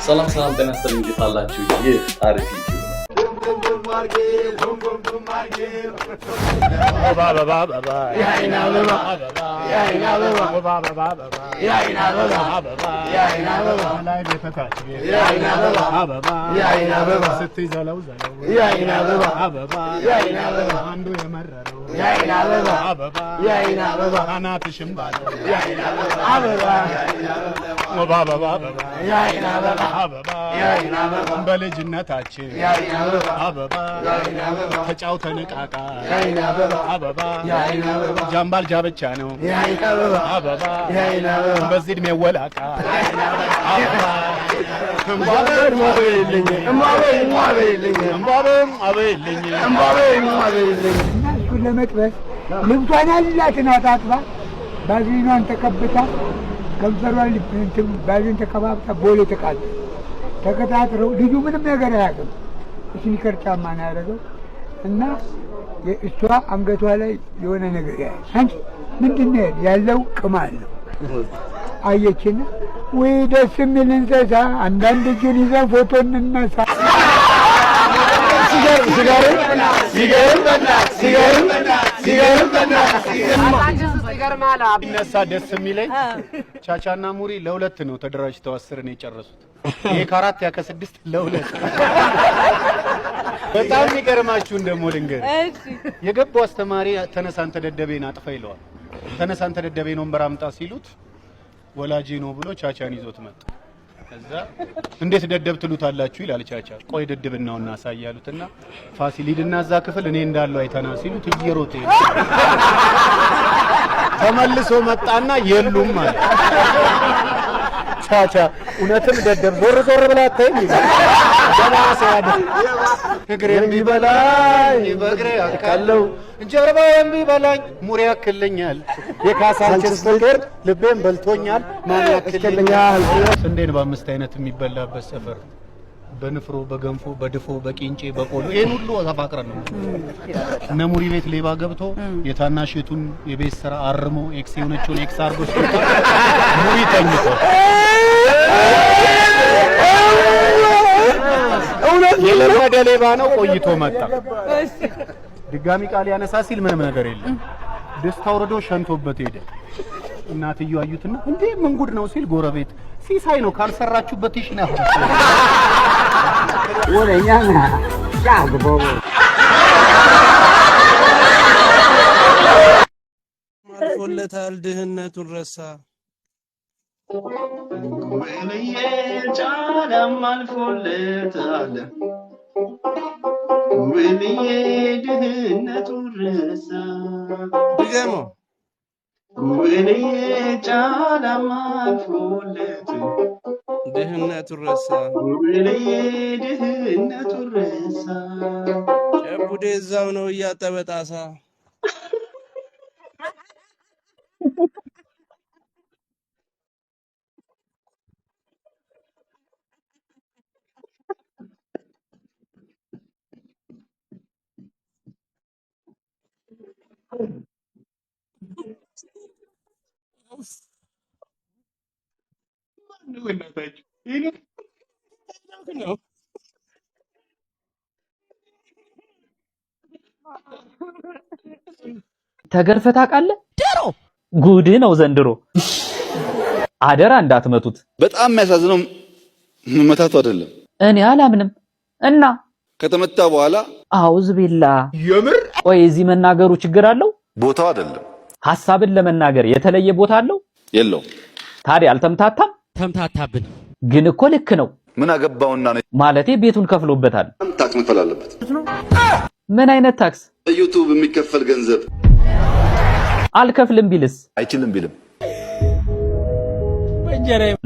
ሰላም ጤና ይስጥልኝ እንዴት አላችሁ? ይህ አሪፍ ዩቲዩብ ነው። በልጅነታችን አበባ ተጫውተን ቃቃ አበባ ጃምባል ጃብቻ ነው አበባ በዚህ እድሜ ወላቃ አበባ ለመጥበስ ልብሷን ያላትን አጣጥባ ባዝሊኗን ተቀብታ ከንፈሯን እንትን ባዝሊን ተቀባብታ ቦሌ ተከታትረው ልጁ ምንም ነገር አያውቅም። ስኒከር ጫማ ነው ያደረገው እና እሷ አንገቷ ላይ የሆነ ነገር ያለ አንቺ ምንድን ነው ያለው? ቅማል ነው። አየችና ወይ ደስ የሚል እንስሳ አንዳንድ እጁን ይዘን ፎቶ እንነሳ። ሲነሳ ደስ የሚለኝ ቻቻና ሙሪ ለሁለት ነው ተደራጅተው 10 ነው የጨረሱት። ይሄ ከ4 ያ ከ6 ለ2 በጣም የሚገርማችሁ ደግሞ ልንገር የገባው አስተማሪ ተነሳን ተደደቤን አጥፋ ይለዋል። ተነሳን ተደደቤን ወንበር አምጣ ሲሉት ወላጄ ነው ብሎ ቻቻን ይዞት መጣ። ከዛ እንዴት ደደብ ትሉታላችሁ ይላል ቻቻ። ቆይ ደደብናውና አሳያሉትና ፋሲል ሂድና እዛ ክፍል እኔ እንዳለው አይተና ሲሉት እየሮጠ ተመልሶ መጣና የሉም ማለት ቻቻ እውነትም ደደብ ዞር ብላ አታይም ጀማሳ ያደ እግሬን ቢበላኝ በእግሬ አካለው ጀርባዬን ቢበላኝ ሙሪ ያክልኛል የካሳንችስ ፍቅር ልቤን በልቶኛል ማን ያክልኛል። እንዴት በአምስት አይነት የሚበላበት ሰፈር በንፍሮ በገንፎ በድፎ በቂንጬ በቆሎ ይሄን ሁሉ ተፋቅረን ነው እነ ሙሪ ቤት ሌባ ገብቶ የታናሽቱን የቤት ስራ አርሞ ኤክስ የሆነችውን ኤክስ አርጎ ሲወጣ ሙሪ ተኝቶ እውነት የለመደ ሌባ ነው። ቆይቶ መጣ ድጋሚ ቃል ያነሳ ሲል ምንም ነገር የለም። ደስታ ወርዶ ሸንቶበት ሄደ። እናትየው አዩትና እንዴ ምን ጉድ ነው ሲል ጎረቤት ሲሳይ ነው ካልሰራችሁበት ይሽናል ወለኛና ጫግቦ ማልፎለታል ድህነቱን ረሳ ወይኔ ጫላም አልፎለታል ወይኔ ድህነቱን ረሳ ድገሞ ወይኔ ጫላም አልፎለት ድህነቱን ረሳ ወይኔ ድህነቱን ረሳ ጨቡዴ እዛው ነው እያጠበ ጣሳ ተገርፈህ ታውቃለህ? ድሮ ጉድ ነው ዘንድሮ። አደራ እንዳትመቱት። በጣም የሚያሳዝነው መመታቱ አይደለም። እኔ አላምንም እና ከተመታ በኋላ አውዝ ቢላ የምር ቆይ እዚህ መናገሩ ችግር አለው? ቦታው አይደለም። ሐሳብን ለመናገር የተለየ ቦታ አለው? የለው። ታዲያ አልተምታታም? ተምታታብን። ግን እኮ ልክ ነው። ምን አገባውና ነው ማለቴ ቤቱን ከፍሎበታል። ታክስ መክፈል አለበት። ምን አይነት ታክስ? በዩቲዩብ የሚከፈል ገንዘብ አልከፍልም ቢልስ? አይችልም ቢልም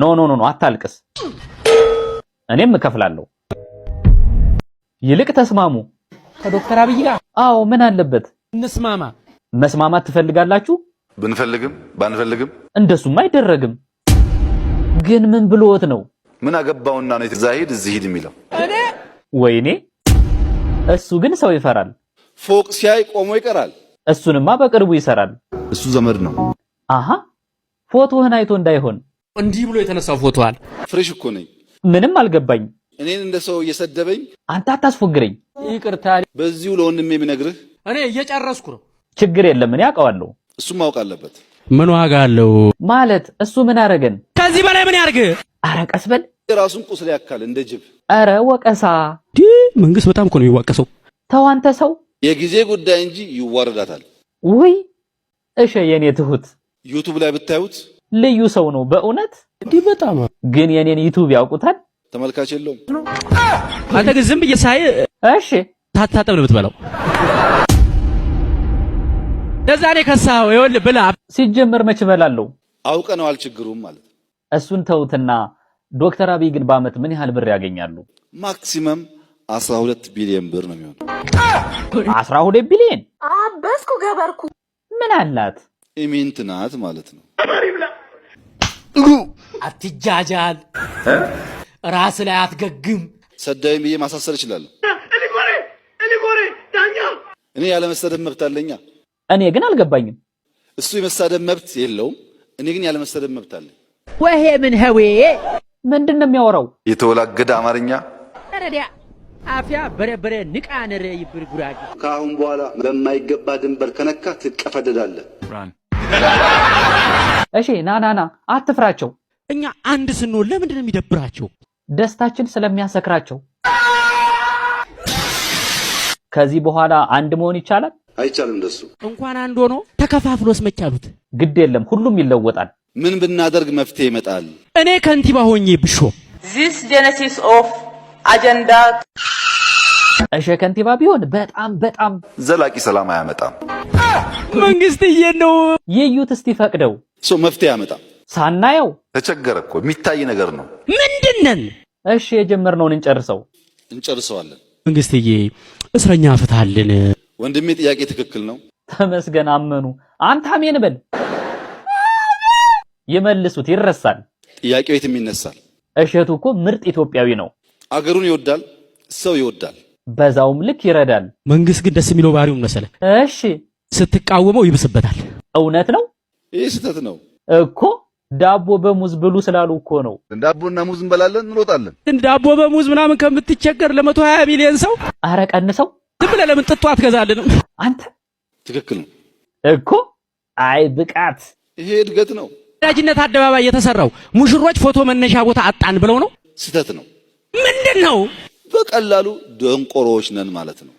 ኖ አታልቅስ። እኔም እከፍላለሁ። ይልቅ ተስማሙ ከዶክተር አብይ ጋር። አዎ ምን አለበት እንስማማ። መስማማት ትፈልጋላችሁ? ብንፈልግም ባንፈልግም እንደሱም አይደረግም። ግን ምን ብሎት ነው? ምን አገባውና ነው ዛሂድ እዚህ ሂድ የሚለው? ወይኔ እሱ ግን ሰው ይፈራል። ፎቅ ሲያይ ቆሞ ይቀራል። እሱንማ በቅርቡ ይሰራል። እሱ ዘመድ ነው። አሃ ፎቶህን አይቶ እንዳይሆን እንዲህ ብሎ የተነሳው ፎቶ አለ። ፍሬሽ እኮ ነኝ። ምንም አልገባኝ። እኔን እንደ ሰው እየሰደበኝ አንተ አታስፎግረኝ። ይቅርታ። በዚሁ ለወንድሜ የሚነግርህ እኔ እየጨረስኩ ነው። ችግር የለም እኔ አውቀዋለሁ። እሱም ማወቅ አለበት። ምን ዋጋ አለው ማለት? እሱ ምን አረገን? ከዚህ በላይ ምን ያርግ? አረ ቀስ በል። የራሱን ቁስል ያካል እንደ ጅብ። አረ ወቀሳ። መንግስት በጣም እኮ ነው የሚዋቀሰው። ተው አንተ ሰው። የጊዜ ጉዳይ እንጂ ይዋረዳታል። ውይ እሺ የኔ ትሁት ዩቲዩብ ላይ ብታዩት ልዩ ሰው ነው በእውነት። እንዲህ በጣም ግን የኔን ዩቲዩብ ያውቁታል? ተመልካች የለውም። አንተ ግን ዝም ብዬ ሳይ እሺ ታታጠብ ነው የምትበላው። ለዛኔ ከሳው ይኸውልህ ብላ። ሲጀመር መች እበላለሁ? አውቀነዋል ችግሩም ማለት። እሱን ተውትና ዶክተር አብይ ግን በአመት ምን ያህል ብር ያገኛሉ? ማክሲመም 12 ቢሊዮን ብር ነው የሚሆነው። 12 ቢሊዮን? አበስኩ ገበርኩ። ምን አላት? ኢሚንት ናት ማለት ነው። አትጃጃል፣ ራስ ላይ አትገግም። ሰዳይም ብዬ ማሳሰር እችላለሁ። እኔ ያለ መሰደብ መብት አለኛ። እኔ ግን አልገባኝም። እሱ የመሳደብ መብት የለውም፣ እኔ ግን ያለ መሰደብ መብት አለኝ። ወሄ ምን ሄዌ ምንድነው የሚያወራው? የተወላገደ አማርኛ አረዲያ አፍያ በረበረ ንቃነረ ይብር ጉራጌ። ከአሁን በኋላ በማይገባ ድንበር ከነካ ትቀፈደዳለህ። እሺ ና አትፍራቸው። እኛ አንድ ስንሆን ለምንድን ነው የሚደብራቸው? ደስታችን ስለሚያሰክራቸው። ከዚህ በኋላ አንድ መሆን ይቻላል? አይቻልም። እንደሱ እንኳን አንድ ሆኖ ተከፋፍሎስ መቻሉት። ግድ የለም ሁሉም ይለወጣል። ምን ብናደርግ መፍትሄ ይመጣል? እኔ ከንቲባ ሆኜ ብሾ This genesis of agenda እሺ ከንቲባ ቢሆን በጣም ዘላቂ ሰላም አያመጣም። መንግስትዬ ነው ይዩት እስቲ ፈቅደው ሰው መፍትሄ ያመጣል። ሳናየው ተቸገረ እኮ የሚታይ ነገር ነው። ምንድነን? እሺ የጀመርነውን እንጨርሰዋለን። መንግስትዬ እስረኛ ፍታልን። ወንድሜ ጥያቄ ትክክል ነው። ተመስገን አመኑ። አንተ አሜን በል። ይመልሱት ይረሳል። ጥያቄው የትም ይነሳል። እሸቱ እኮ ምርጥ ኢትዮጵያዊ ነው። አገሩን ይወዳል፣ ሰው ይወዳል፣ በዛውም ልክ ይረዳል። መንግስት ግን ደስ የሚለው ባህሪው መሰለ። እሺ ስትቃወመው ይብስበታል። እውነት ነው። ይህ ስህተት ነው እኮ። ዳቦ በሙዝ ብሉ ስላሉ እኮ ነው። ዳቦና ሙዝ እንበላለን እንሮጣለን። ዳቦ በሙዝ ምናምን ከምትቸገር ለ120 ሚሊዮን ሰው አረ ቀንሰው። ዝም ብለህ ለምን ጥጦ አትገዛልንም? አንተ ትክክል ነው እኮ። አይ ብቃት። ይሄ እድገት ነው። ወዳጅነት አደባባይ የተሰራው ሙሽሮች ፎቶ መነሻ ቦታ አጣን ብለው ነው። ስህተት ነው። ምንድነው? በቀላሉ ደንቆሮዎች ነን ማለት ነው።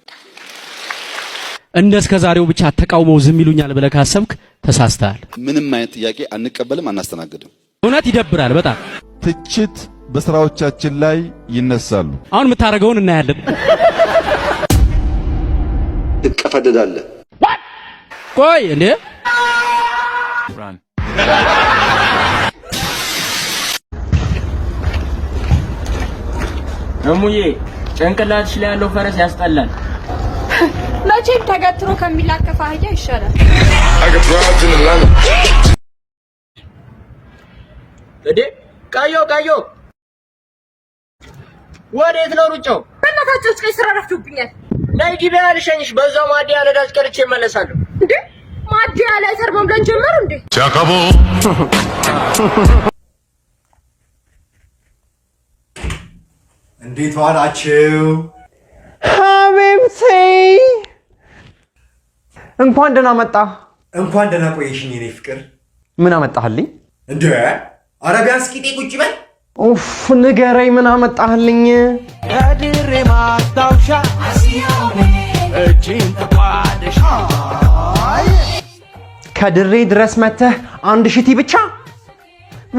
እንደስከ ዛሬው ብቻ ተቃውመው ዝም ይሉኛል ብለህ ካሰብክ ተሳስተሃል። ምንም አይነት ጥያቄ አንቀበልም፣ አናስተናግድም። እውነት ይደብራል በጣም። ትችት በስራዎቻችን ላይ ይነሳሉ። አሁን የምታደርገውን እናያለን። ትቀፈደዳለህ። ቆይ እንዴ እሙዬ ጭንቅላትሽ ላይ ያለው ፈረስ ያስጠላል። መቼም ተገትሮ ከሚላከፍ አህያ ይሻላል። እዴ ቃዮ ወዴት ነው ሩጫው? በእናታችሁ እስከ ስራ ረፍቶብኛል። ናይ ግቢ አልሸኝሽ፣ በዛው ማዲያ ነዳጅ ቀርቼ እመለሳለሁ። እንዴ ማዲያ ላይ ሰርበም ብለን ጀመሩ እንዴ? ቻካቦ እንዴት ዋላችሁ? ሀቢብቲ እንኳን ደህና መጣ። እንኳን ደህና ቆየሽኝ የኔ ፍቅር። ምን አመጣህልኝ? እንዴ አረቢያን ስቂጤ ቁጭ በል። ኡፍ ንገረኝ፣ ምን አመጣህልኝ? ከድሬ ማስታወሻ እጅን ተቋደሽ ከድሬ ድረስ መተህ አንድ ሽቲ ብቻ?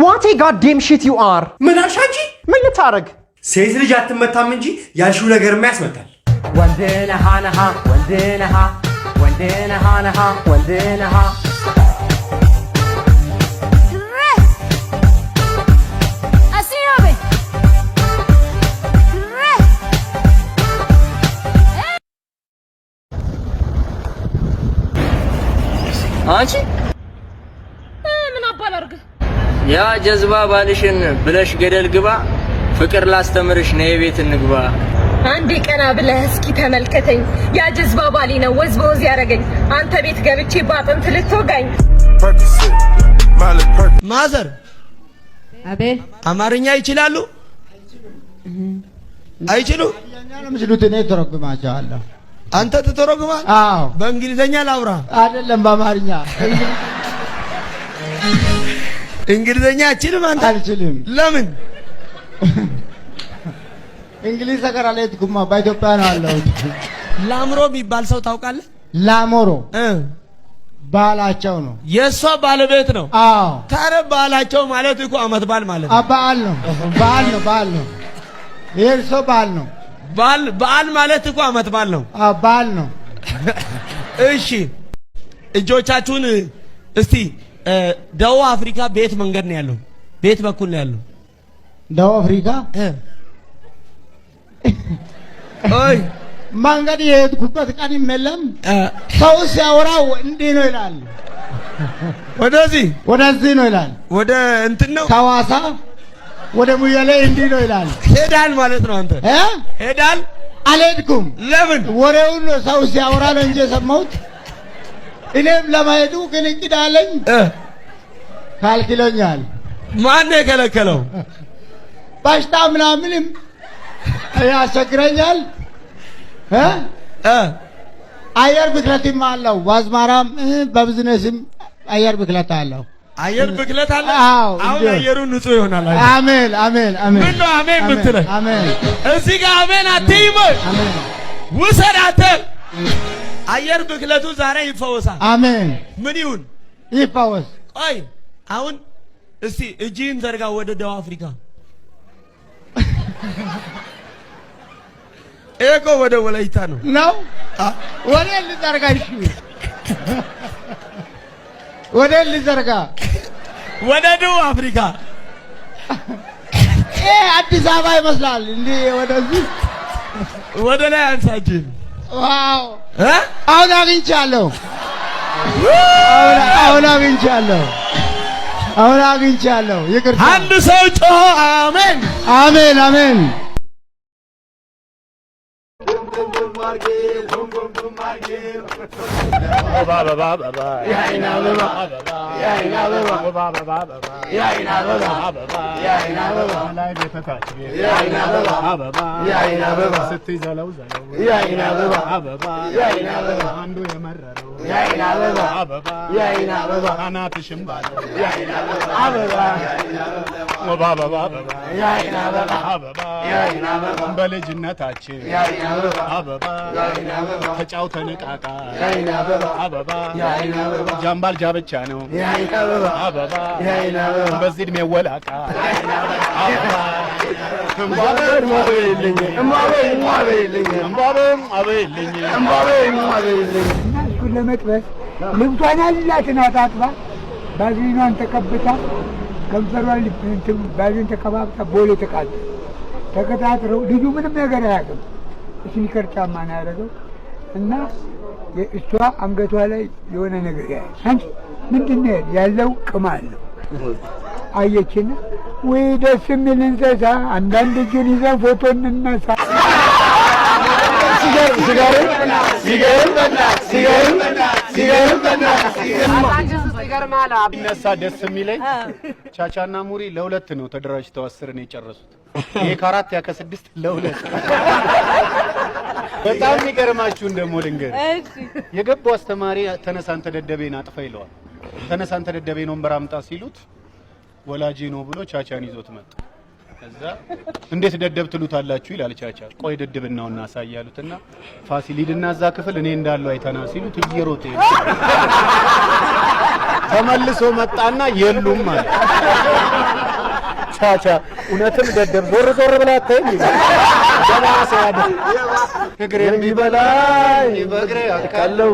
ዋቴ ጋዴም ሽት ዩ አር። ምን አልሻጂ? ምን ልታረግ? ሴት ልጅ አትመታም እንጂ ያልሽው ነገር ያስመታል። ወንድነሃ ነሃ ወንድነሃ ወንድነሃ ነሃ ወንድነሃ አንቺ ምን አባላርግ ያ ጀዝባ ባልሽን ብለሽ ገደል ግባ፣ ፍቅር ላስተምርሽ ነይ ቤት እንግባ። አንዴ ቀና ብለህ እስኪ ተመልከተኝ። ያ ጀዝባ ባሌ ነው ወዝ በወዝ ያረገኝ። አንተ ቤት ገብቼ ባጥንት ልትወጋኝ። ማዘር አቤት አማርኛ ይችላሉ? አይችሉ ለምስሉት እኔ ተረጉማቸዋለሁ። አንተ ትተረጉማል? አዎ። በእንግሊዘኛ ላውራ? አይደለም በአማርኛ። እንግሊዘኛ አችልም አንተ? አልችልም። ለምን? እንግሊዝ ሀገር አልሄድኩም፣ በኢትዮጵያ ነው ያለሁት። ላምሮ የሚባል ሰው ታውቃለህ? ላሞሮ ባላቸው ነው። የሷ ባለቤት ነው። አዎ። ታረ ባላቸው ማለት እኮ አመት ባል ማለት ነው። በዓል ነው። በዓል ነው። የእርሶ በዓል ነው። በዓል ማለት እኮ አመት ባል ነው። በዓል ነው። እሺ እጆቻችሁን እስቲ ደቡብ አፍሪካ ቤት መንገድ ነው ያለው? ቤት በኩል ነው ያለው? ደቡብ አፍሪካ ኦይ መንገድ የሄድኩበት ቀን የለም። ሰው ሲያወራው እንዲህ ነው ይላል። ወደዚህ ነው ይላል። ወደ እንትን ነው ከሐዋሳ ወደ ሙያሌ እንዲህ ነው ይላል። ሄዳል ማለት ነው አንተ? ሄዳል? አልሄድኩም። ለምን? ወሬውን ሰው ሲያወራ ነው እንጂ የሰማሁት። እኔም ለማሄዱ ግን እቅድ አለኝ። ካልክሎኛል። ማን ነው የከለከለው? በሽታ ምናምንም ያስቸግረኛል። አየር ብክለትም አለው። በአዝመራም በቢዝነስም አየር ብክለት አለው። አየር ብክለት አለ? አዎ። አሁን አየሩ ንጹህ ይሆናል። አሜን አሜን አሜን። ምን ነው አሜን የምትለው? አሜን። እዚህ ጋር አሜን አትይም? አሜን። ውሰድ አንተ። አየር ብክለቱ ዛሬ ይፈወሳል። አሜን። ምን ይሁን? ይፈወስ። ቆይ አሁን እስቲ እጅህን ዘርጋ ወደ ደቡብ አፍሪካ። እኮ ወደ ወላይታ ነው። ወደ ልዘርጋ። እሺ ወደ ልዘርጋ። ወደ ደቡብ አፍሪካ። አዲስ አበባ ይመስላል እንዴ? ወደዚህ ወደ ላይ አንሳጅን። ዋው! አሁን አግኝቻለሁ። ይቅርታ። አንድ ሰው ጮሆ አሜን አሜን አሜን። በልጅነታችን አበባ ተጫውተን ዕቃቃ አበባ ጃምባልጃ ብቻ ነው አበባ በዚህ እድሜ ወላቃ አበባ እሱን ለመጥበስ ልብሷን ያላትን አጣጥባ ባዝሊኗን ተቀብታ ከንፈሯን ባዝሊን ተቀባብታ ቦሌ ተከታትረው ልጁ ምንም ነገር አያውቅም። ስኒከር ጫማ ነው ያደረገው እና እሷ አንገቷ ላይ የሆነ ነገር አንቺ ምንድን ነው ያለው? ቅማል ነው። አየችና ወይ ደስ የሚል እንስሳ፣ አንዳንድ እጁን ይዘን ፎቶ እንነሳ። ይነሳ ደስ የሚለኝ ቻቻና ሙሪ ለሁለት ነው ተደራጅተው 10 ነው የጨረሱት። ይሄ ከ4 ያ ከ6 ለ2። በጣም የሚገርማችሁን ደግሞ ልንገር። የገባው አስተማሪ ተነሳን ተደደቤን አጥፋ ይለዋል። ተነሳን ተደደቤን ወንበር አምጣ ሲሉት ወላጄ ነው ብሎ ቻቻን ይዞት መጣ። ከዛ እንዴት ደደብ ትሉታላችሁ ይላል ቻቻ። ቆይ ደደብናውና አሳያሉትና ፋሲል ሂድና እዛ ክፍል እኔ እንዳለው አይተና ሲሉት እየሮጠ ተመልሶ መጣና የሉም ማለት ቻቻ እውነትም ደደብ ዞር ብላ አታይም ጀማሳ እግሬን ቢበላኝ በእግሬ አካለው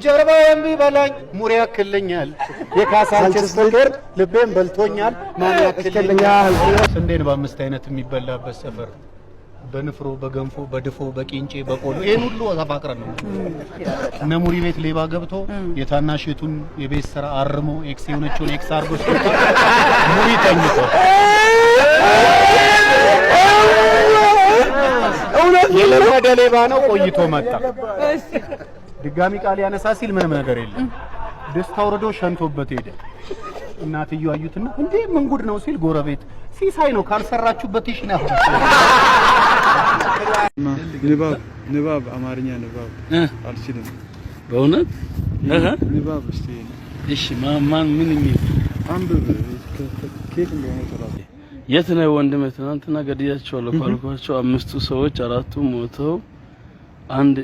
ጀርባዬን ቢበላኝ ሙሪ ያክልኛል። የካሳንችስ ፍቅር ልቤን በልቶኛል። ማን ያክልኛል? ስንዴን በ5 አይነት የሚበላበት ሰፈር በንፍሮ በገንፎ በድፎ በቂንጬ በቆሎ ይሄን ሁሉ ተፋቅረን ነው። እነ ሙሪ ቤት ሌባ ገብቶ የታናሽቱን የቤት ስራ አርሞ ኤክስ የሆነችውን ኤክስ አርጎ ሙሪ ተኝቶ የለመደ ሌባ ነው። ቆይቶ መጣ። ድጋሚ ቃል ያነሳ ሲል ምንም ነገር የለም። ደስታ ወርዶ ሸንቶበት ሄደ። እናትየው አዩትና እንዴ ምን ጉድ ነው ሲል ጎረቤት ሲሳይ ነው ካልሰራችሁበት ይሽናል። ንባብ አማርኛ ንባብ አልችልም በእውነት ንባብ እስቲ እሺ ማን ምን የሚል አንብብ ከኬት እንደሆነ ተራው የት ነው ወንድሜ? ትናንትና ገድያቸዋለሁ ካልኳቸው 5 ሰዎች 4ቱ ሞተው አንድ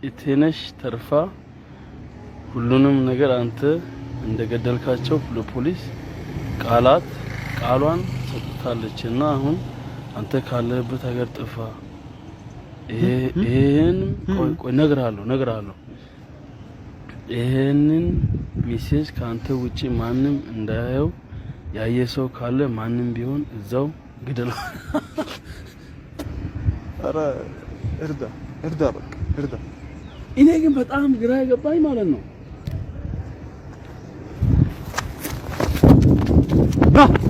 ኢቴነሽ ተርፋ ሁሉንም ነገር አንተ እንደገደልካቸው ለፖሊስ ቃሏን ሰጥታለችና አሁን አንተ ካለህበት ሀገር ጥፋ። ይሄን ቆይ ነግራለሁ። ይሄንን ሜሴጅ ካንተ ውጪ ማንም እንዳያየው ያየ ሰው ካለ ማንም ቢሆን እዛው ግደል። አረ እርዳ በቃ እርዳ። እኔ ግን በጣም ግራ የገባኝ ማለት ነው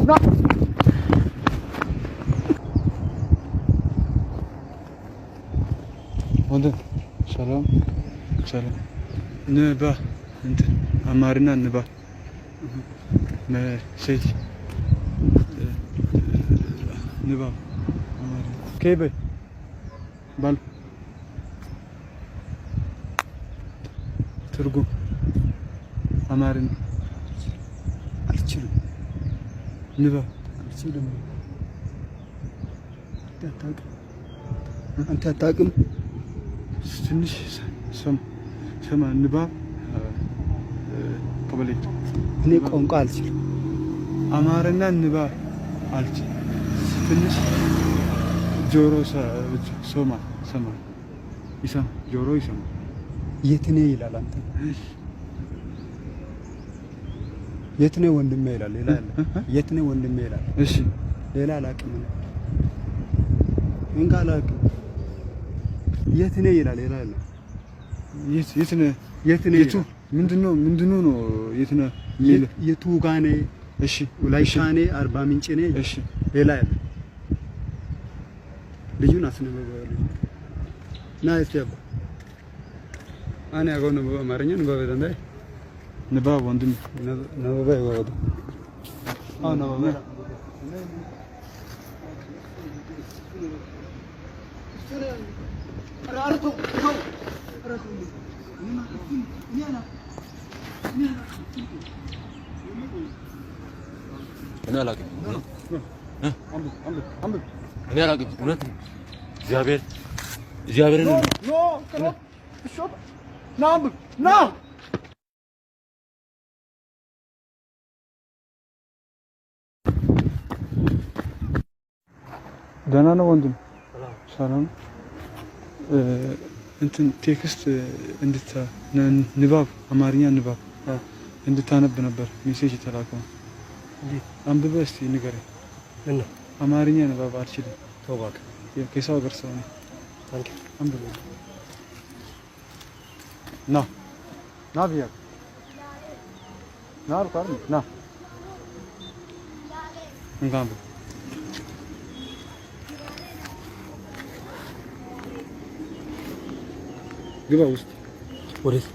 ና ወንድም ሰላም ንባ እንትን አማርኛ ንባ መሴጅ ንባ አማርኛ ከበ ባል ትርጉም አማርኛ አልችልም ንባ አልችልም አንተ አታውቅም ትንሽ ሰማ ንባብ ቀበሌ እኔ ቋንቋ አልችልም አማርኛ ንባብ አልችልም ትንሽ ጆሮ ሰማ ይሰማ ጆሮ ይሰማ የት ነህ ይላል አንተ የት ነህ ወንድሜ ይላል ሌላ አለ የት ነህ ወንድሜ ይላል እሺ ሌላ አላውቅም እንካ አላውቅም የት ነህ ይላል ሌላ አለ የት ነህ ምንድነው ነው የት ነህ የቱ ጋር ነህ እሺ ወላይታ ነህ አርባ ምንጭ ነህ እሺ ሌላ አለ ልጁን አስነበበው ና እስቲ አባ አና ያገው ነው በአማርኛ ነው በደንብ ንባብ ወንድም ንባብ ይወጣ አው ንባብ እኔ አላውቅም እውነት እግዚአብሔርን ና ደህና ነው ወንድም ሰላም እንትን ቴክስት ንባብ አማርኛ ንባብ እንድታነብ ነበር ሜሴጅ የተላከው አንብበህ እስቲ ንገረኝ እና አማርኛ ንባብ አልችልም ተው እባክህ ከሰው ሀገር ሰው ነኝ አንብበህ ና ብያ ና አልኩህ አይደል ና እንኳን ግባ ውስጥ ወዴት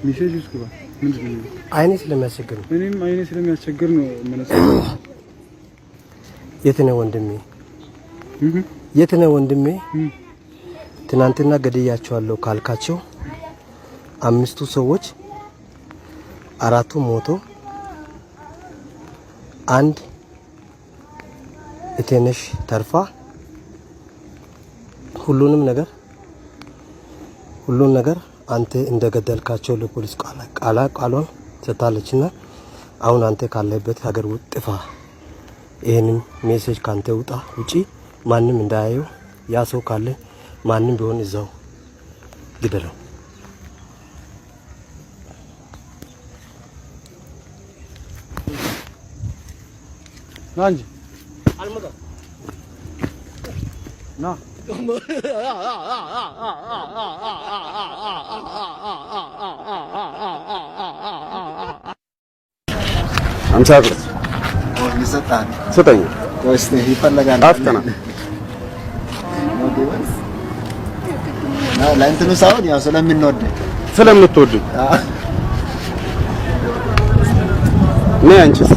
ሜሴጅ ውስጥ ግባ ምንድን ነው አይኔ ስለሚያስቸግር ነው እኔም አይኔ ስለሚያስቸግር ነው መነጽር የት ነህ ወንድሜ ትናንትና ገድያቸዋለሁ ካልካቸው 5ቱ ሰዎች 4ቱ ሞቶ አንድ እቴነሽ ተርፋ ሁሉን ነገር አንተ እንደገደልካቸው ለፖሊስ ቃሏን ሰጥታለችና አሁን አንተ ካለህበት ሀገር ጥፋ። ይሄንን ሜሴጅ ካንተ ውጪ ማንም እንዳያየው ያ ሰው ካለ ማንም ቢሆን እዛው ግደለው። ናንጂ አልመጣ ና አምሳ ብር ይሰጣል። ስጠኝ ወይስ ይፈልጋል? አፍጠና ለእንትኑ ሳይሆን ያው ስለምትወድ ነይ አንቺስ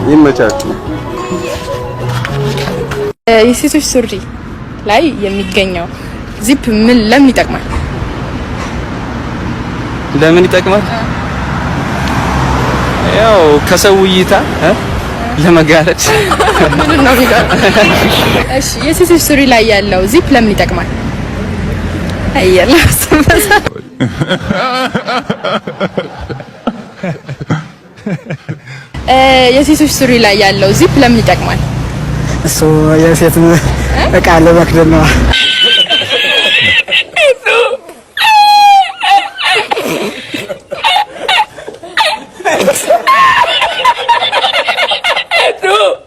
ይመቻችሁ። የሴቶች ሱሪ ላይ የሚገኘው ዚፕ ምን ለምን ይጠቅማል? ለምን ይጠቅማል? ያው ከሰው እይታ ለመጋረድ ምን ነው የሚጋረድ? እሺ የሴቶች ሱሪ ላይ ያለው ዚፕ ለምን ይጠቅማል? አየላ ሰበሰ የሴቶች ሱሪ ላይ ያለው ዚፕ ለምን ይጠቅማል? እሱ የሴት እቃ ለመክደን ነው።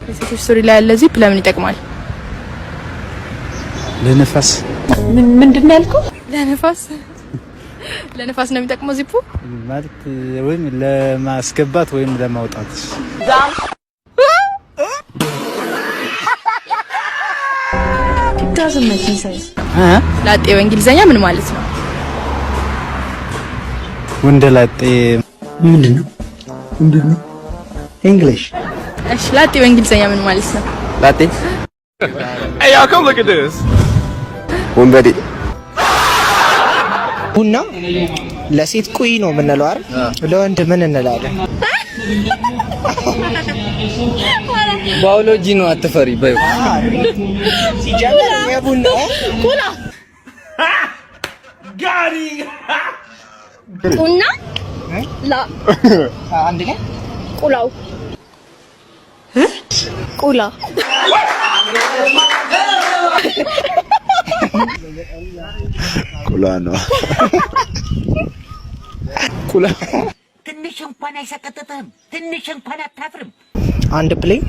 የሴቶች ሱሪ ላይ ያለው ዚፕ ለምን ይጠቅማል? ለነፋስ። ምንድን ነው ያልከው? ለነፋስ ነው የሚጠቅመው ዚፑ ማለት ወይም ለማስገባት ወይም ለማውጣት። doesn't make sense ላጤ በእንግሊዘኛ ምን ማለት ነው? ወንደላጤ ምንድነው? እንግሊሽ። እሺ ላጤ በእንግሊዘኛ ምን ማለት ነው? ላጤ Hey, y'all come look at this. ወንበዴ። ቡና ለሴት ቁይ ነው የምንለው አይደል? ለወንድ ምን እንላለን? ባዮሎጂ ነው አትፈሪ በይ። ሲጀምር የቡና ቁላ ጋሪ ቁና ላ አንድ ላይ ቁላው ቁላ ቁላ ነው። ቁላ ትንሽ እንኳን አይሰቀጥጥህም? ትንሽ እንኳን አታፍርም? አንድ ፕሌን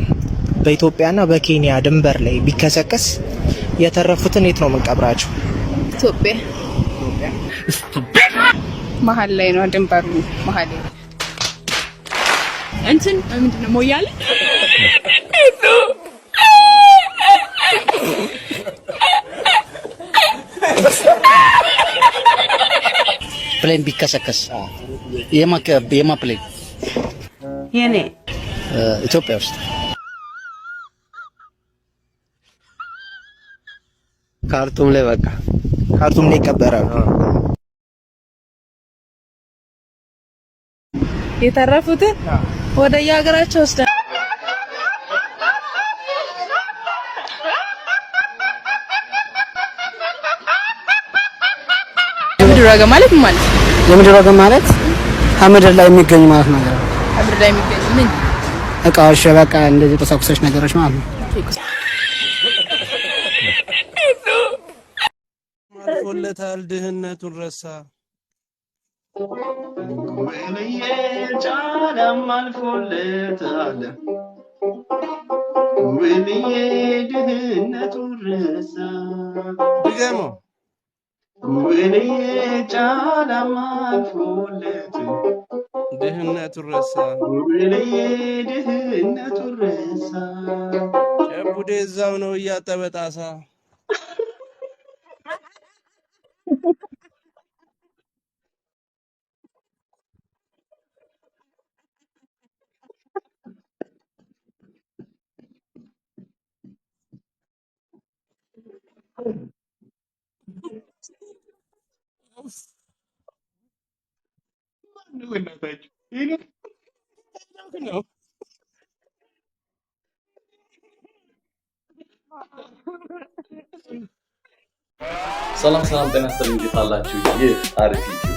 በኢትዮጵያና በኬንያ ድንበር ላይ ቢከሰከስ የተረፉትን የት ነው የምንቀብራቸው? ኢትዮጵያ መሀል ላይ ነው ድንበሩ መሀል ላይ እንትን ምንድነው ሞያሌ ፕሌን ቢከሰከስ የማ ፕሌን የኔ ኢትዮጵያ ውስጥ ካርቱም ላይ በቃ ካርቱም ላይ ይቀበራሉ። የተረፉትን ወደ የሀገራቸው ወስደን የምድር ዋጋ ማለት ምን ማለት ነው? የምድር ዋጋ ማለት ከምድር ላይ የሚገኙ ማለት ነው። ከምድር ላይ የሚገኙ ምን እቃዎች በቃ እንደዚህ ቁሳቁሶች ነገሮች ማለት ነው። አልፎለታል፣ ድህነቱን ረሳ። ጉብልዬ ጫላም አልፎለታል፣ ጉብልዬ ድህነቱን ረሳ። ድገመው። ጉብልዬ ጫላም አልፎለት፣ ድህነቱን ረሳ። ጉብልዬ ድህነቱን ረሳ። ጨቡዴ እዛው ነው እያጠበ ጣሳ። ሰላም ጤና ይስጥልኝ። እንዴት አላችሁ? ይህ አሪፍ